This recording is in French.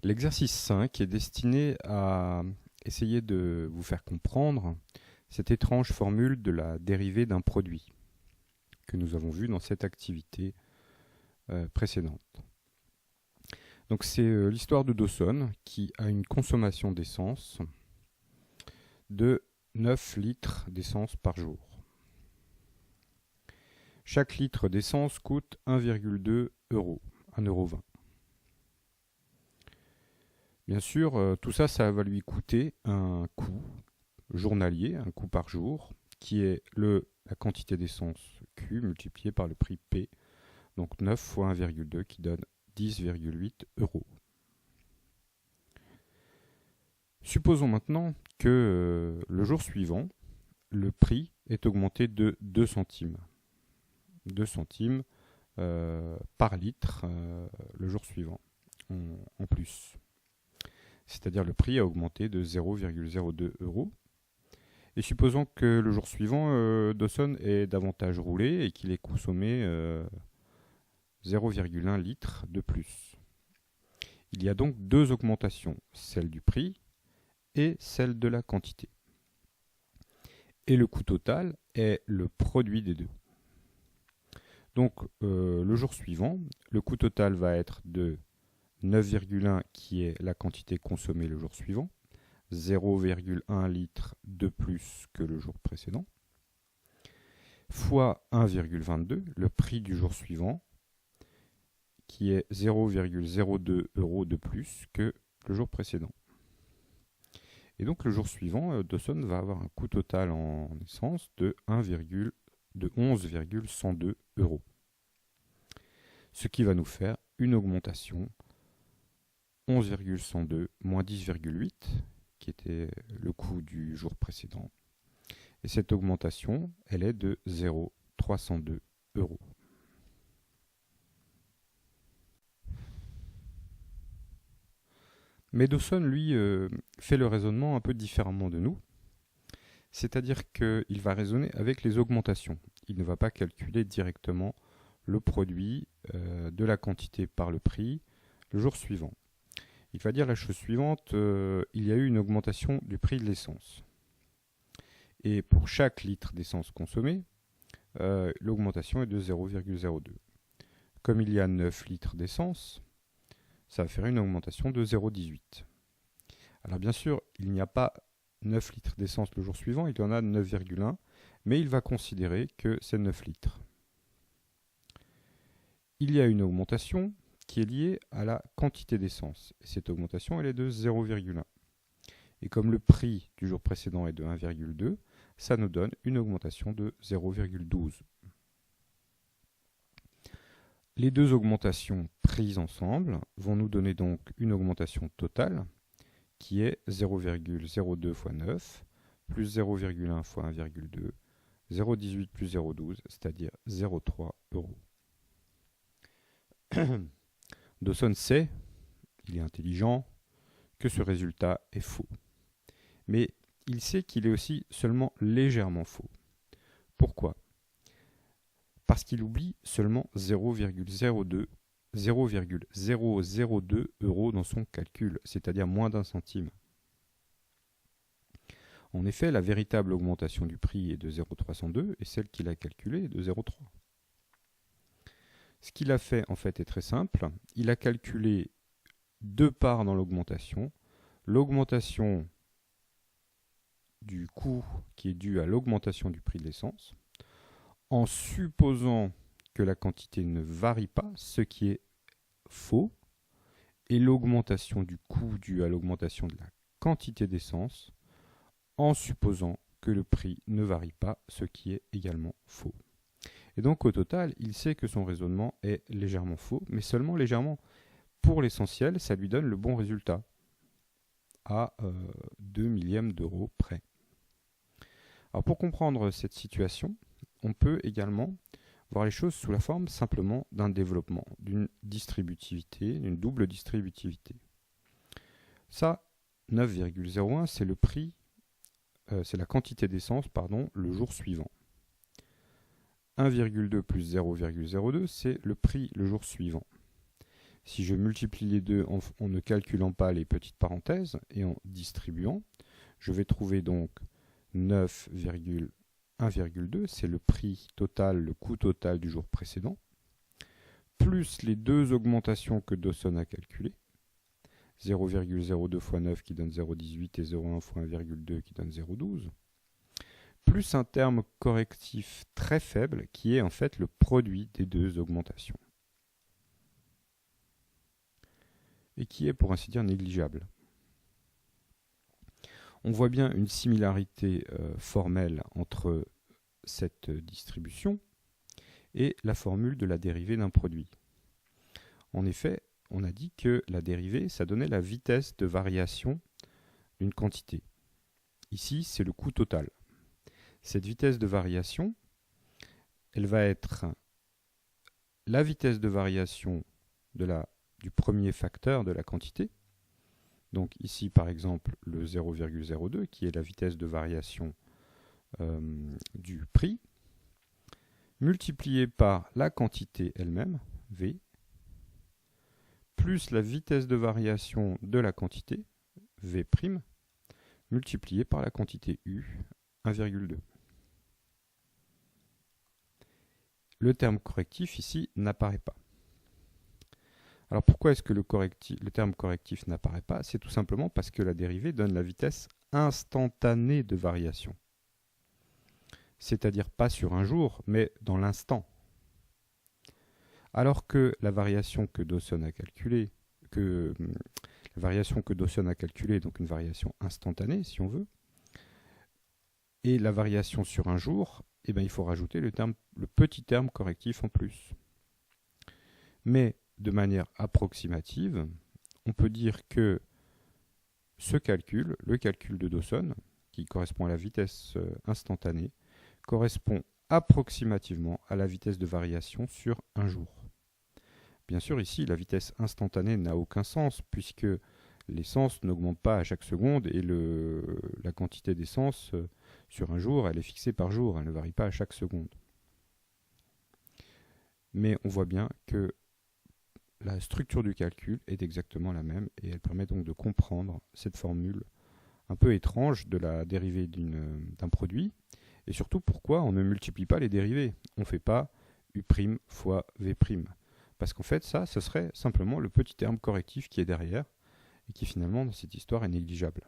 L'exercice 5 est destiné à essayer de vous faire comprendre cette étrange formule de la dérivée d'un produit que nous avons vu dans cette activité précédente. Donc c'est l'histoire de Dawson qui a une consommation d'essence de 9 litres d'essence par jour. Chaque litre d'essence coûte 1,2 €, 1,20 €. Bien sûr, tout ça, ça va lui coûter un coût journalier, un coût par jour, qui est la quantité d'essence Q multipliée par le prix P, donc 9 fois 1,2 qui donne 10,8 €. Supposons maintenant que le jour suivant, le prix est augmenté de 2 centimes. 2 centimes par litre le jour suivant en plus. C'est-à-dire le prix a augmenté de 0,02 €. Et supposons que le jour suivant, Dawson ait davantage roulé et qu'il ait consommé 0,1 litre de plus. Il y a donc deux augmentations, celle du prix et celle de la quantité. Et le coût total est le produit des deux. Donc le jour suivant, le coût total va être de 9,1 qui est la quantité consommée le jour suivant, 0,1 litre de plus que le jour précédent, fois 1,22, le prix du jour suivant, qui est 0,02 € de plus que le jour précédent. Et donc le jour suivant, Dawson va avoir un coût total en essence de 11,102 €. Ce qui va nous faire une augmentation 11,102 moins 10,8, qui était le coût du jour précédent. Et cette augmentation, elle est de 0,302 €. Mais Dawson, lui, fait le raisonnement un peu différemment de nous. C'est-à-dire qu'il va raisonner avec les augmentations. Il ne va pas calculer directement le produit de la quantité par le prix le jour suivant. Il va dire la chose suivante, il y a eu une augmentation du prix de l'essence. Et pour chaque litre d'essence consommé, l'augmentation est de 0,02. Comme il y a 9 litres d'essence, ça va faire une augmentation de 0,18. Alors bien sûr, il n'y a pas 9 litres d'essence le jour suivant, il y en a 9,1, mais il va considérer que c'est 9 litres. Il y a une augmentation qui est liée à la quantité d'essence. Et cette augmentation, elle est de 0,1. Et comme le prix du jour précédent est de 1,2, ça nous donne une augmentation de 0,12. Les deux augmentations prises ensemble vont nous donner donc une augmentation totale qui est 0,02 fois 9 plus 0,1 fois 1,2, 0,18 plus 0,12, c'est-à-dire 0,3 €. Dawson sait, il est intelligent, que ce résultat est faux. Mais il sait qu'il est aussi seulement légèrement faux. Pourquoi ? Parce qu'il oublie seulement 0,002 € dans son calcul, c'est-à-dire moins d'un centime. En effet, la véritable augmentation du prix est de 0,302 et celle qu'il a calculée est de 0,3. Ce qu'il a fait en fait est très simple. Il a calculé deux parts dans l'augmentation. L'augmentation du coût qui est due à l'augmentation du prix de l'essence, en supposant que la quantité ne varie pas, ce qui est faux, et l'augmentation du coût due à l'augmentation de la quantité d'essence, en supposant que le prix ne varie pas, ce qui est également faux. Et donc au total, il sait que son raisonnement est légèrement faux, mais seulement légèrement. Pour l'essentiel, ça lui donne le bon résultat, à 2 millièmes d'euros près. Alors pour comprendre cette situation, on peut également voir les choses sous la forme simplement d'un développement, d'une distributivité, d'une double distributivité. Ça, 9,01, c'est le prix, c'est la quantité d'essence, le jour suivant. 1,2 plus 0,02, c'est le prix le jour suivant. Si je multiplie les deux en ne calculant pas les petites parenthèses et en distribuant, je vais trouver donc 9,1,2, c'est le prix total, le coût total du jour précédent, plus les deux augmentations que Dawson a calculées, 0,02 fois 9 qui donne 0,18 et 0,1 fois 1,2 qui donne 0,12, plus un terme correctif très faible qui est en fait le produit des deux augmentations. Et qui est pour ainsi dire négligeable. On voit bien une similarité formelle entre cette distribution et la formule de la dérivée d'un produit. En effet, on a dit que la dérivée, ça donnait la vitesse de variation d'une quantité. Ici, c'est le coût total. Cette vitesse de variation, elle va être la vitesse de variation du premier facteur de la quantité. Donc ici, par exemple, le 0,02 qui est la vitesse de variation du prix, multiplié par la quantité elle-même, V, plus la vitesse de variation de la quantité, V', multiplié par la quantité U, 1,2. Le terme correctif ici n'apparaît pas. Alors pourquoi est-ce que le terme correctif n'apparaît pas? C'est tout simplement parce que la dérivée donne la vitesse instantanée de variation. C'est-à-dire pas sur un jour, mais dans l'instant. Alors que la variation que Dawson a calculée, donc une variation instantanée si on veut, et la variation sur un jour, eh bien, il faut rajouter le petit terme correctif en plus. Mais de manière approximative, on peut dire que ce calcul, le calcul de Dawson, qui correspond à la vitesse instantanée, correspond approximativement à la vitesse de variation sur un jour. Bien sûr, ici, la vitesse instantanée n'a aucun sens, puisque l'essence n'augmente pas à chaque seconde et la quantité d'essence sur un jour, elle est fixée par jour, elle ne varie pas à chaque seconde. Mais on voit bien que la structure du calcul est exactement la même et elle permet donc de comprendre cette formule un peu étrange de la dérivée d'un produit et surtout pourquoi on ne multiplie pas les dérivées. On ne fait pas U' fois V'. Parce qu'en fait, ce serait simplement le petit terme correctif qui est derrière et qui finalement, dans cette histoire, est négligeable.